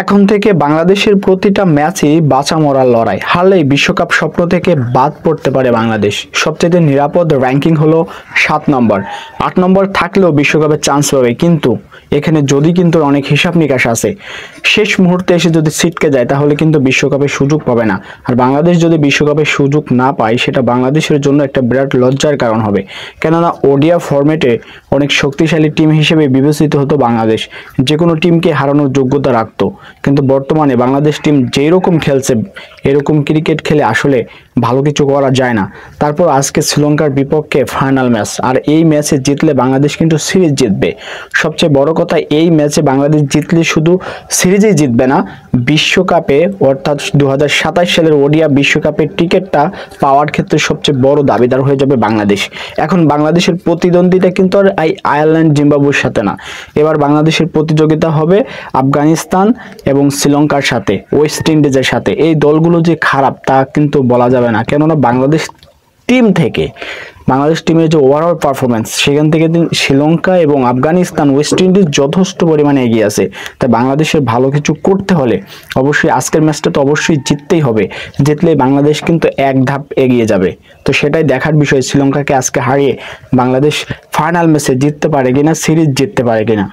এখন থেকে বাংলাদেশের প্রতিটা ম্যাচই বাঁচা মরার লড়াই। হারলেই বিশ্বকাপ স্বপ্ন থেকে বাদ পড়তে পারে বাংলাদেশ। সবচেয়ে নিরাপদ র্যাঙ্কিং হলো 7 নম্বর। 8 নম্বর থাকলেও বিশ্বকাপে চান্স পাবে, কিন্তু এখানে কিন্তু অনেক হিসাব নিকাশ আছে। শেষ মুহূর্তে এসে যদি ছিটকে যায় তাহলে কিন্তু বিশ্বকাপে সুযোগ পাবে না। আর বাংলাদেশ যদি বিশ্বকাপে সুযোগ না পায় সেটা বাংলাদেশের জন্য একটা বিরাট লজ্জার কারণ হবে। কেননা ওডিআই ফরম্যাটে অনেক শক্তিশালী টিম হিসেবে বিবেচিত হতো বাংলাদেশ, যে কোনো টিমকে হারানোর যোগ্যতা রাখতো। কিন্তু বর্তমানে বাংলাদেশ টিম যেই রকম খেলছে, এরকম ক্রিকেট খেলে আসলে ভালো কিছু করা যায় না। তারপর আজকে শ্রীলঙ্কার বিপক্ষে ফাইনাল ম্যাচ, আর এই ম্যাচে জিতলে বাংলাদেশ কিন্তু সিরিজ জিতবে। সবচেয়ে বড় কথা, এই ম্যাচে বাংলাদেশ জিতলে শুধু সিরিজেই জিতবে না, বিশ্বকাপে অর্থাৎ 2027 সালের ওডিআই বিশ্বকাপের টিকিটটা পাওয়ার ক্ষেত্রে সবচেয়ে বড় দাবিদার হয়ে যাবে বাংলাদেশ। এখন বাংলাদেশের প্রতিদ্বন্দ্বিতা কিন্তু আর আয়ারল্যান্ড জিম্বাবুয়ের সাথে না, এবার বাংলাদেশের প্রতিযোগিতা হবে আফগানিস্তান এবং শ্রীলঙ্কার সাথে, ওয়েস্ট ইন্ডিজের সাথে। এই দলগুলো যে খারাপ তা কিন্তু বলা যাবে না, কেননা বাংলাদেশ টিমের যে ওভারঅল পারফরমেন্স, সেখান থেকে শ্রীলঙ্কা এবং আফগানিস্তান, ওয়েস্ট ইন্ডিজ যথেষ্ট পরিমাণে এগিয়ে আছে। তাই বাংলাদেশের ভালো কিছু করতে হলে অবশ্যই আজকের ম্যাচটা তো অবশ্যই জিততেই হবে। জিতলে বাংলাদেশ কিন্তু এক ধাপ এগিয়ে যাবে। তো সেটাই দেখার বিষয়, শ্রীলঙ্কাকে আজকে হারিয়ে বাংলাদেশ ফাইনাল ম্যাচে জিততে পারে কিনা, সিরিজ জিততে পারে কিনা।